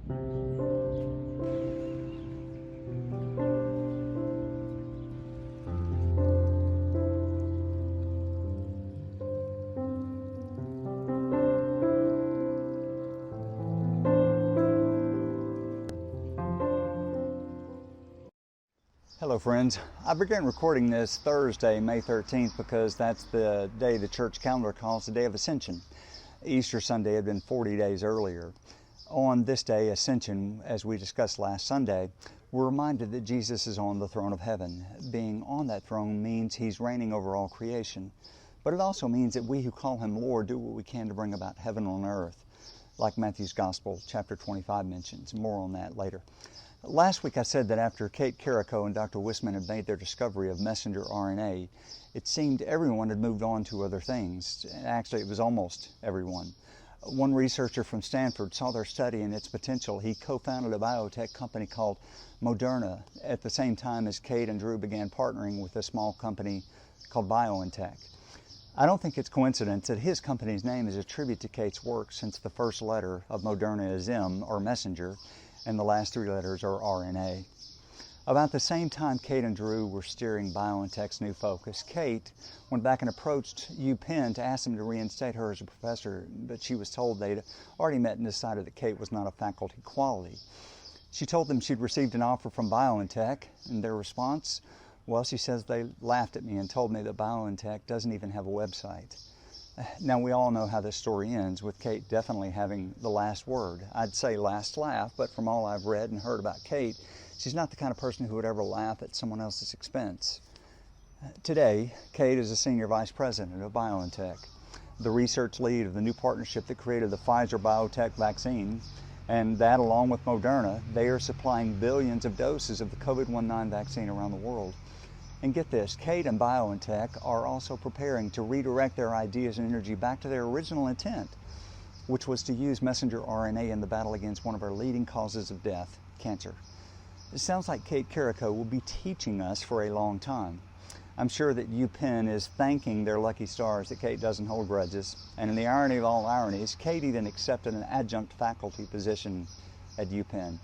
Hello friends, I began recording this Thursday, May 13th, because that's the day the church calendar calls the Day of Ascension. Easter Sunday had been 40 days earlier. On this day, Ascension, as we discussed last Sunday, we're reminded that Jesus is on the throne of heaven. Being on that throne means He's reigning over all creation. But it also means that we who call Him Lord do what we can to bring about heaven on earth, like Matthew's Gospel, chapter 25 mentions. More on that later. Last week I said that after Kate Carrico and Dr. Wisman had made their discovery of messenger RNA, it seemed everyone had moved on to other things. Actually, it was almost everyone. One researcher from Stanford saw their study and its potential. He co-founded a biotech company called Moderna at the same time as Kate and Drew began partnering with a small company called BioNTech. I don't think it's coincidence that his company's name is a tribute to Kate's work, since the first letter of Moderna is M, or messenger, and the last three letters are RNA. About the same time Kate and Drew were steering BioNTech's new focus, Kate went back and approached UPenn to ask them to reinstate her as a professor, but she was told they'd already met and decided that Kate was not a faculty quality. She told them she'd received an offer from BioNTech, and their response, well, she says they laughed at me and told me that BioNTech doesn't even have a website. Now, we all know how this story ends, with Kate definitely having the last word. I'd say last laugh, but from all I've read and heard about Kate, she's not the kind of person who would ever laugh at someone else's expense. Today, Kate is a senior vice president of BioNTech, the research lead of the new partnership that created the Pfizer-BioNTech vaccine, and that, along with Moderna, they are supplying billions of doses of the COVID-19 vaccine around the world. And get this, Kate and BioNTech are also preparing to redirect their ideas and energy back to their original intent, which was to use messenger RNA in the battle against one of our leading causes of death, cancer. It sounds like Kate Carrico will be teaching us for a long time. I'm sure that UPenn is thanking their lucky stars that Kate doesn't hold grudges, and in the irony of all ironies, Kate even accepted an adjunct faculty position at UPenn.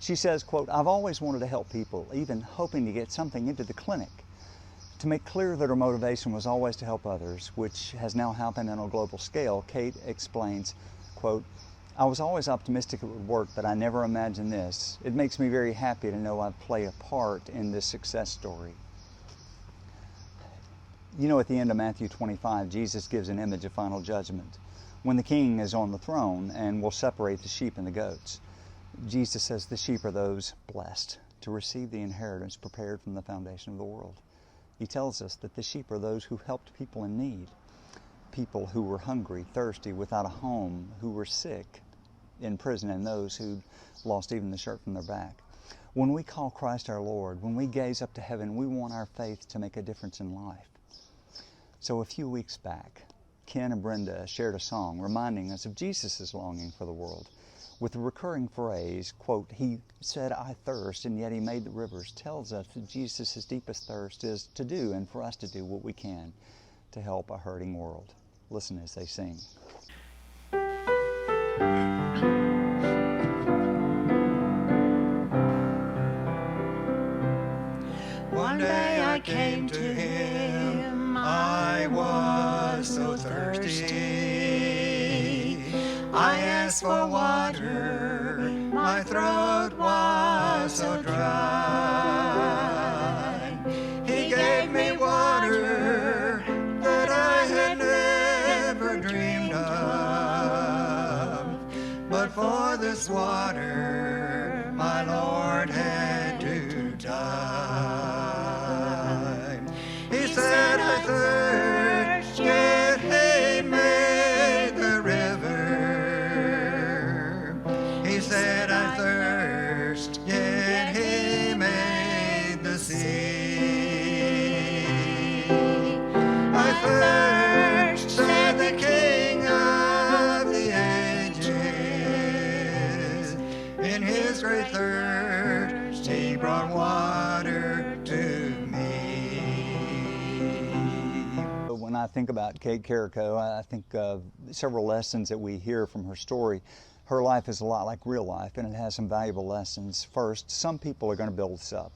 She says, quote, "I've always wanted to help people, even hoping to get something into the clinic." To make clear that her motivation was always to help others, which has now happened on a global scale, Kate explains, quote, "I was always optimistic it would work, but I never imagined this. It makes me very happy to know I play a part in this success story." You know, at the end of Matthew 25, Jesus gives an image of final judgment, when the king is on the throne and will separate the sheep and the goats. Jesus says the sheep are those blessed to receive the inheritance prepared from the foundation of the world. He tells us that the sheep are those who helped people in need, people who were hungry, thirsty, without a home, who were sick, in prison, and those who'd lost even the shirt from their back. When we call Christ our Lord, when we gaze up to heaven, we want our faith to make a difference in life. So a few weeks back, Ken and Brenda shared a song reminding us of Jesus' longing for the world, with the recurring phrase, quote, "He said, I thirst, and yet He made the rivers," tells us that Jesus' deepest thirst is to do, and for us to do what we can to help a hurting world. Listen as they sing. One day I came to Him, I was so thirsty. I asked for water, my throat was so dry. He gave me water that I had never dreamed of. But for this water, my Lord had to die. He said, I thirst, yet He made the river. He said, I thirst, yet He made the sea. I thirst, said the King of the ages. In His great thirst, He brought water to me. When I think about Kate Carrico, I think of several lessons that we hear from her story. Her life is a lot like real life, and it has some valuable lessons. First, some people are going to build us up,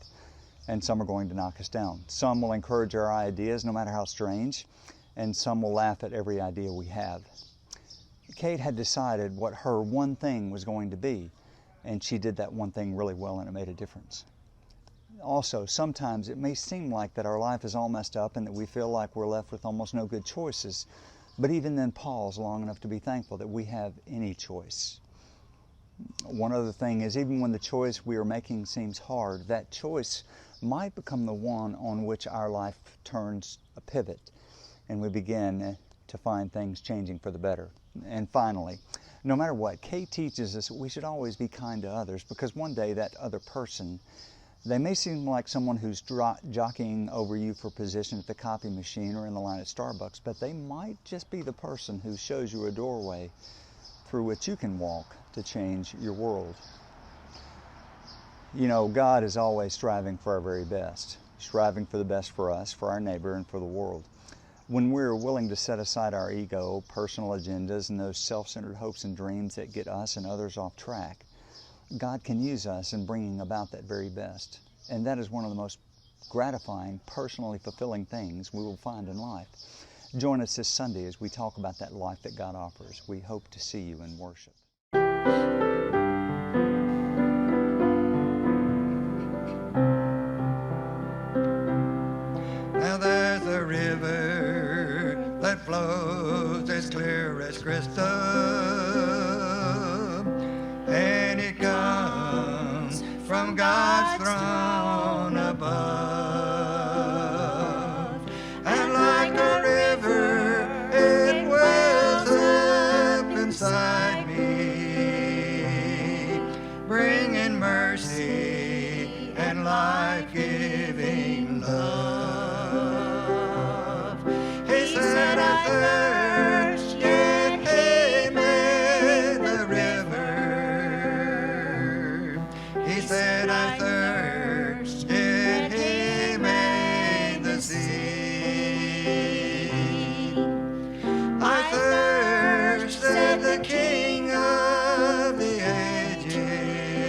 and some are going to knock us down. Some will encourage our ideas, no matter how strange, and some will laugh at every idea we have. Kate had decided what her one thing was going to be, and she did that one thing really well, and it made a difference. Also, sometimes it may seem like that our life is all messed up and that we feel like we're left with almost no good choices. But even then, pause long enough to be thankful that we have any choice. One other thing is, even when the choice we are making seems hard, that choice might become the one on which our life turns a pivot, and we begin to find things changing for the better. And finally, no matter what, Kate teaches us we should always be kind to others, because one day that other person, they may seem like someone who's jockeying over you for position at the copy machine or in the line at Starbucks, but they might just be the person who shows you a doorway through which you can walk to change your world. You know, God is always striving for our very best, striving for the best for us, for our neighbor, and for the world. When we're willing to set aside our ego, personal agendas, and those self-centered hopes and dreams that get us and others off track, God can use us in bringing about that very best. And that is one of the most gratifying, personally fulfilling things we will find in life. Join us this Sunday as we talk about that life that God offers. We hope to see you in worship. Now there's a river that flows as clear as crystal, and it comes from God's throne above. And like a river, it wells up inside me, bringing mercy and life-giving love. He said, I thirst, yet he made the river. He said, I thirst, yet he made the sea. I thirst, said the King of the ages.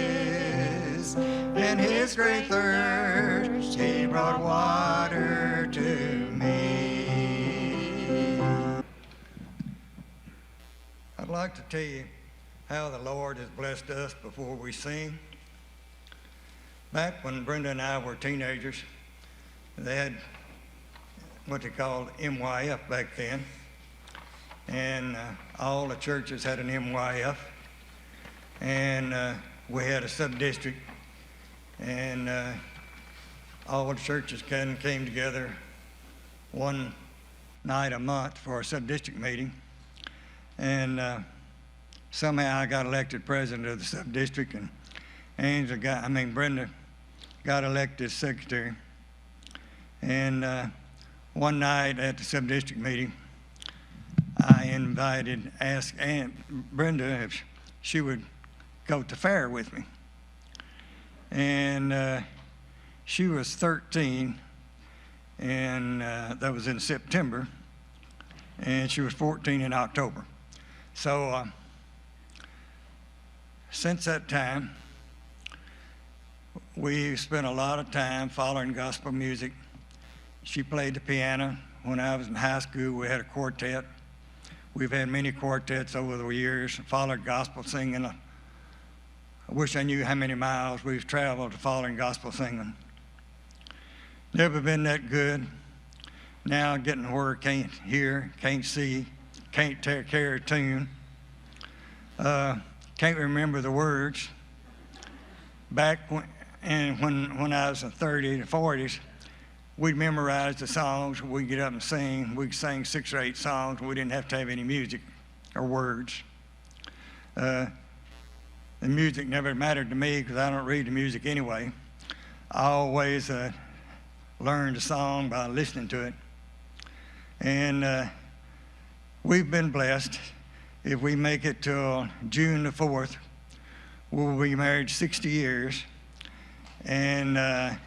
In his great thirst, he brought water to me. I'd like to tell you how the Lord has blessed us before we sing. Back when Brenda and I were teenagers, they had what they called MYF back then. And all the churches had an MYF. And we had a sub-district. And all the churches came together one night a month for a sub-district meeting. And somehow I got elected president of the sub-district, and Brenda got elected as secretary. And one night at the sub-district meeting, I asked Aunt Brenda if she would go to the fair with me. And she was 13, and that was in September, and she was 14 in October. So since that time, we spent a lot of time following gospel music. She played the piano. When I was in high school, we had a quartet. We've had many quartets over the years, followed gospel singing. I wish I knew how many miles we've traveled to following gospel singing. Never been that good. Now getting where I can't hear, can't see, can't carry a tune. Can't remember the words. Back when I was in the 30s and 40s, we'd memorize the songs. We'd get up and sing. We'd sing 6 or 8 songs. We didn't have to have any music or words. The music never mattered to me because I don't read the music anyway. I always learned a song by listening to it. And we've been blessed. If we make it till June the 4th, we'll be married 60 years. And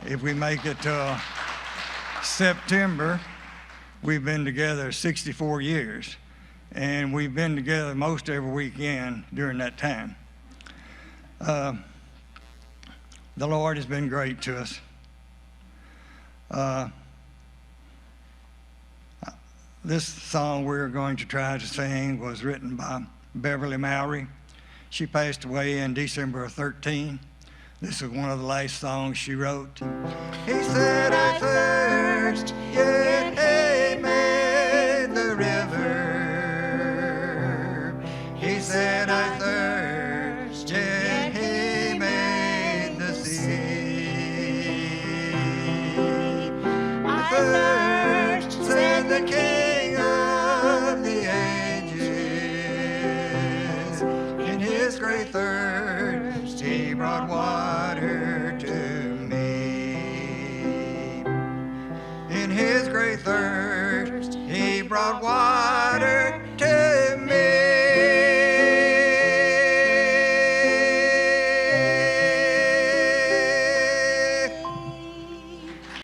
if we make it till September, we've been together 64 years. and we've been together most every weekend during that time. The Lord has been great to us. This song we're going to try to sing was written by Beverly Mowry. She passed away in December of 13. This is one of the last songs she wrote. He said, I thirst, yet he made the river. He said, I thirst, yet he made the sea. I thirst, said the King of the ages. In his great thirst, he brought water